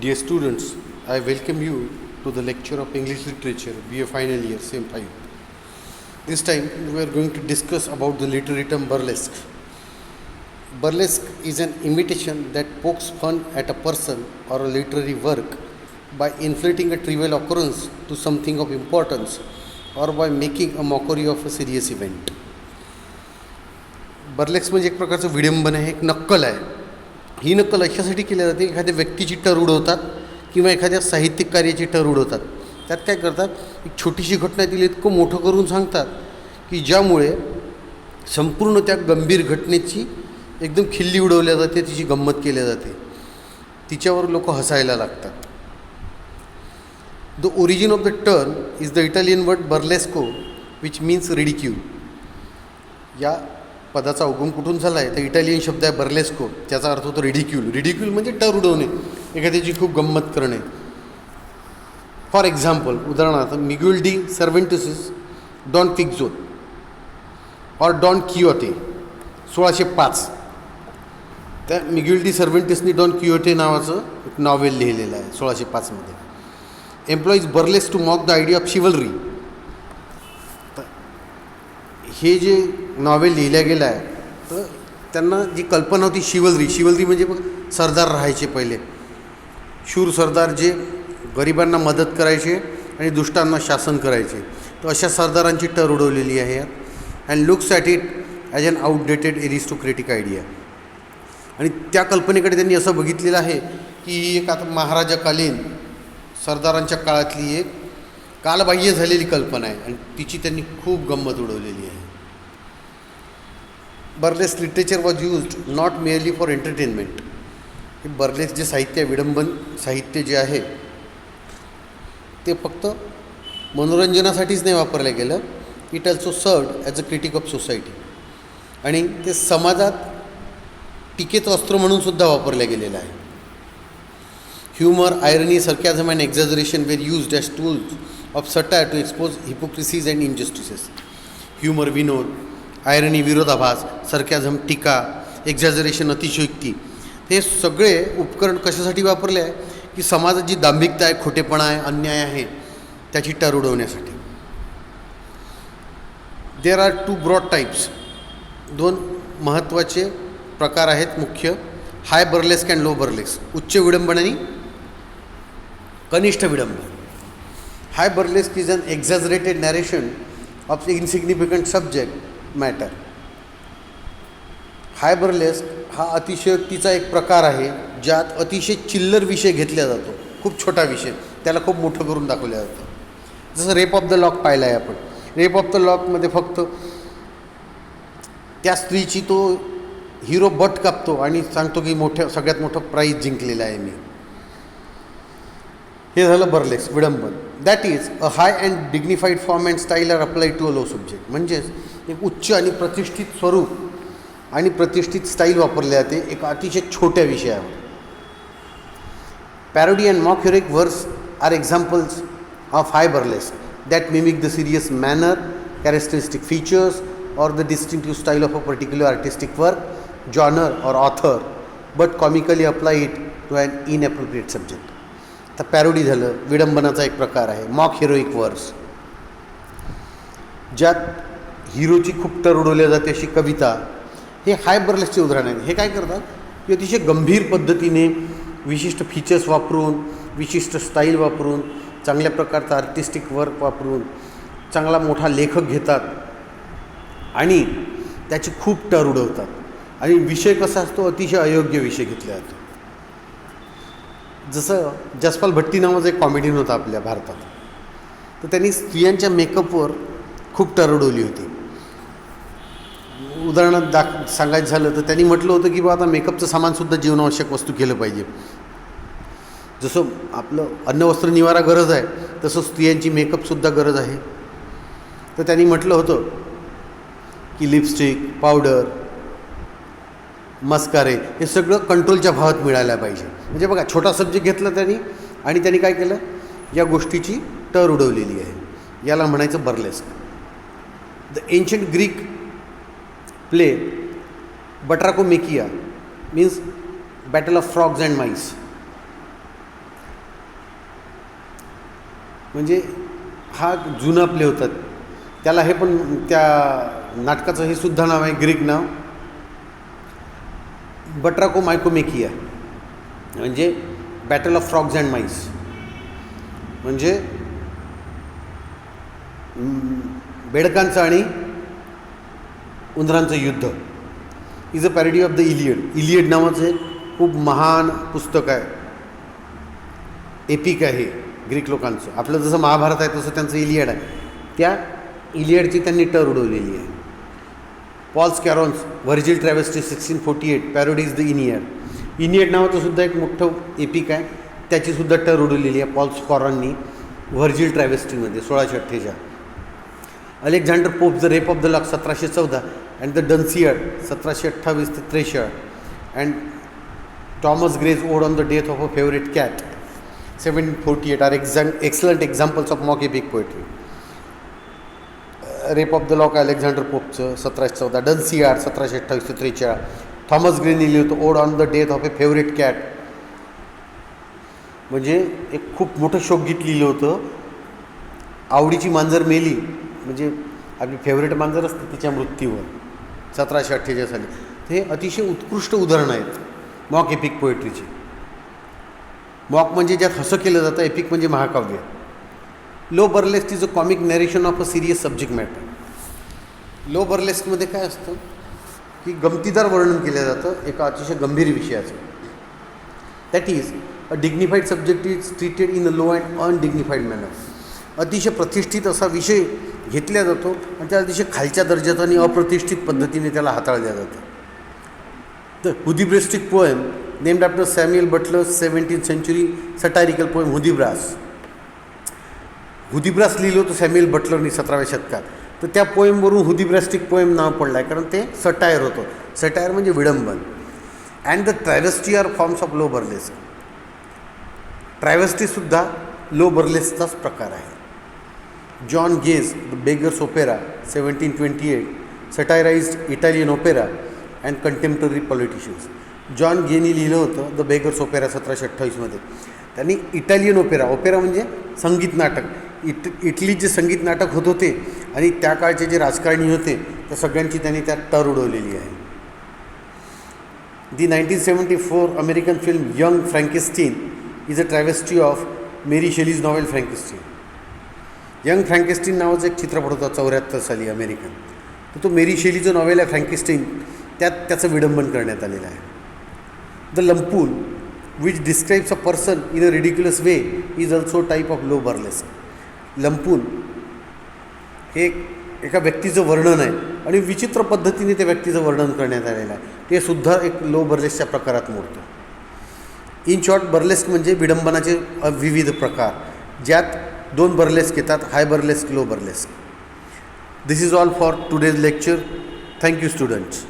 Dear students, I welcome you to the lecture of English Literature, BA final year, same 5. This time we are going to discuss about the literary term burlesque. Burlesque is an imitation that pokes fun at a person or a literary work by inflating a trivial occurrence to something of importance or by making a mockery of a serious event. बर्लेक्स म्हणजे एक प्रकारचं विडंबन आहे, एक नक्कल आहे. ही नक्कल अशासाठी केली जाते एखाद्या व्यक्तीची टर उडवतात किंवा एखाद्या साहित्यिक कार्याची टर उडवतात. त्यात काय करतात, एक छोटीशी घटना तिला इतकं मोठं करून सांगतात की ज्यामुळे संपूर्ण त्या गंभीर घटनेची एकदम खिल्ली उडवल्या जाते, तिची गंमत केल्या जाते, तिच्यावर लोक हसायला लागतात. The origin of the term is the Italian word burlesco which means ridicule. या पदाचा उगम कुठून झाला आहे तर इटालियन शब्द आहे बर्लेस्को, त्याचा अर्थ होतो रिडिक्यूल. रिडिक्यूल म्हणजे टर उडवणे, एखाद्याची खूप गंमत करणे. फॉर एक्झाम्पल, उदाहरणार्थ मिग्युल डी सर्वेंटसिस डॉन फिक्झो और डॉन कियोटे 1605. त्या मिग्युल डी सर्वेंटिसनी डॉन कियोटे नावाचं एक नॉवेल लिहिलेलं आहे 1605मध्ये. Employs burlesque to mock the idea of chivalry. हे जे नॉवेल लिहिलं गेलं आहे तर त्यांना जी कल्पना होती शिवलरी म्हणजे बघ सरदार राहायचे पहिले, शूर सरदार जे गरिबांना मदत करायचे आणि दुष्टांना शासन करायचे, तर अशा सरदारांची टर उडवलेली आहे यात. And looks at it as an outdated aristocratic idea. आणि त्या कल्पनेकडे त्यांनी असं बघितलेलं आहे की ही एक आता महाराजाकालीन सरदारांच्या काळातली एक कालबाह्य झालेली कल्पना आहे आणि तिची त्यांनी खूप गंमत उडवलेली आहे. Burlesque literature was used not merely for entertainment. हे बर्लेस्क जे साहित्य आहे, विडंबन साहित्य जे आहे ते फक्त मनोरंजनासाठीच नाही वापरलं गेलं. It also served as a critic of society. आणि ते समाजात टीकेचं अस्त्र म्हणून सुद्धा वापरलं गेलेलं आहे. ह्युमर, आयरनी, sarcasm and exaggeration were used as tools of satire to expose hypocrisies and injustices. Humour विनोद, आयरनी विरोधाभास, sarcasm टीका, एक्झॅजरेशन अतिशयोक्ती, हे सगळे उपकरण कशासाठी वापरले आहे की समाजात जी दांभिकता आहे, खोटेपणा आहे, अन्याय आहे, त्याची टर उडवण्यासाठी. There are two broad types. दोन महत्त्वाचे प्रकार आहेत मुख्य, high burlesque and low burlesque. उच्च विडंबन आणि कनिष्ठ विडंबन. High burlesque is an exaggerated narration of insignificant subject matter. High burlesque हा अतिशयोक्तीचा एक प्रकार आहे ज्यात अतिशय चिल्लर विषय घेतला जातो, खूप छोटा विषय, त्याला खूप मोठं करून दाखवलं जातं. जसं रेप ऑफ द लॉक पाहिला आहे आपण. रेप ऑफ द लॉकमध्ये फक्त त्या स्त्रीची तो हिरो बट कापतो आणि सांगतो की सगळ्यात मोठं प्राईज जिंकलेलं आहे मी. हे झालं बर्लेस्क विडंबन. That is a high and dignified form and style are applied to a low subject. म्हणजेच एक उच्च आणि प्रतिष्ठित स्वरूप आणि प्रतिष्ठित स्टाईल वापरले जाते एक अतिशय छोट्या विषयावर. Parody and mock heroic verse are examples of high burlesque that mimic the serious manner, characteristic features or the distinctive style of a particular artistic work, genre or author, but comically apply it to an inappropriate subject. आता parody झालं, विडंबनाचा एक प्रकार आहे. Mock हिरोईक वर्स, ज्यात हिरोची खूप टर उडवल्या जाते अशी कविता, हे हाय बर्लेस्कचे उदाहरण आहे. हे काय करतात की अतिशय गंभीर पद्धतीने विशिष्ट फीचर्स वापरून, विशिष्ट स्टाईल वापरून, चांगल्या प्रकारचा आर्टिस्टिक वर्क वापरून चांगला मोठा लेखक घेतात आणि त्याची खूप टर उडवतात. आणि विषय कसा असतो, अतिशय अयोग्य विषय घेतला जातो. जसं जसपाल भट्टी नावाचा एक कॉमेडियन होता आपल्या भारतात, तर त्यांनी स्त्रियांच्या मेकअपवर खूप टर उडवली होती. उदाहरणार्थ सांगायचं झालं तर त्यांनी म्हटलं होतं की बा आता मेकअपचं सामानसुद्धा जीवनावश्यक वस्तू केलं पाहिजे. जसं आपलं अन्न वस्त्र निवारा गरज आहे तसं स्त्रियांची मेकअपसुद्धा गरज आहे. तर त्यांनी म्हटलं होतं की लिपस्टिक, पावडर, मस्कारे हे सगळं कंट्रोलच्या भावात मिळायला पाहिजे. म्हणजे बघा, छोटा सब्जेक्ट घेतला त्यांनी आणि त्यांनी काय केलं, या गोष्टीची टर उडवलेली आहे. याला म्हणायचं burlesque. The ancient Greek play Batrachomyomachia means battle of frogs and mice. म्हणजे हा जुना प्ले होता. त्याला हे पण त्या नाटकाचं हे सुद्धा नाव आहे, ग्रीक नाव बट्राको मायकोमेकिया, म्हणजे battle of frogs and mice, म्हणजे बेडकांचं आणि उंदरांचं युद्ध. Is a parody of the Iliad. Iliad नावाचं एक खूप महान पुस्तक आहे, एपिक आहे ग्रीक लोकांचं. आपलं जसं महाभारत आहे तसं त्यांचं इलियड आहे. त्या इलियडची त्यांनी टर उडवलेली आहे. Paul Scarron's Virgil travesty 1648 parodies the Aeneid. Aeneid नावाचं सुद्धा एक मोठं एपिक आहे, त्याचीसुद्धा टर उडवलेली आहे पॉल्स कॉरॉननी व्हर्जिल ट्रॅव्हेस्टीमध्ये 1648. Alexander Pope the Rape of the Lock 1714 and the Dunciad 1728 ते 63 and Thomas Gray's ode on the death of a favourite cat 1748 are excellent examples of mock epic poetry. Rape of the Lock Alexander पोपचं 1714, Dunciad 1728 ते 43, Thomas ग्रेनी लिहिलं होतं ode on the death of a favourite cat, म्हणजे एक खूप मोठं शोकगीत लिहिलं होतं. आवडीची मांजर मेली, म्हणजे आपली फेवरेट मांजर असते तिच्या मृत्यूवर 1748 साली. हे अतिशय उत्कृष्ट उदाहरणं आहेत मॉक एपिक पोएट्रीची. मॉक म्हणजे ज्यात हसं केलं जातं, एपिक म्हणजे महाकाव्य. Low burlesque is a comic narration of a serious subject matter. Low बर्लेस्कमध्ये काय असतं की गमतीदार वर्णन केलं जातं एका अतिशय गंभीर विषयाचं. That is a dignified subject is treated in a low and undignified manner. अतिशय प्रतिष्ठित असा विषय घेतला जातो आणि त्या अतिशय खालच्या दर्जात आणि अप्रतिष्ठित पद्धतीने त्याला हाताळल्या जातं. The Hudibrastic poem named after Samuel Butler 17th century satirical poem Hudibras. Hudibras लिहिलं होतं सॅम्युएल बटलरनी 17व्या शतकात. तर त्या पोएमवरून हुदिब्रास्टिक पोएम नाव पडलं आहे, कारण ते सटायर होतं. सटायर म्हणजे विडंबन. And the travesty are forms of low burlesque. ट्रॅव्हेस्टीसुद्धा लो बर्लेस्कचाच प्रकार आहे. John Gay's the Beggar's Opera 1728 satirized Italian opera and contemporary politicians. John गेनी लिहिलं होतं द बेगर्स ओपेरा 1728 त्यांनी इटालियन ओपेरा म्हणजे संगीत नाटक, इटलीत जे संगीत नाटक होत होते आणि त्या काळचे जे राजकारणी होते त्या सगळ्यांची त्यांनी त्यात टर उडवलेली आहे. The 1974 American film Young Frankenstein is a travesty of Mary Shelley's novel Frankenstein. Young Frankenstein नावाचा एक चित्रपट होता 74 साली अमेरिकन. तर तो मेरी शेलीचं नॉवेल आहे फ्रँकेस्टीन, त्यात त्याचं विडंबन करण्यात आलेलं आहे. The lampoon which describes a person in a ridiculous way is also type of low burlesque. Lampoon हे एका व्यक्तीचं वर्णन आहे आणि विचित्र पद्धतीने त्या व्यक्तीचं वर्णन करण्यात आलेलं आहे. ते सुद्धा एक लो बर्लेस्कच्या प्रकारात मोडतं. इन शॉर्ट, बर्लेस्क म्हणजे विडंबनाचे विविध प्रकार, ज्यात 2 बर्लेस्क येतात, high burlesque, low burlesque. This is all for today's lecture. Thank you students.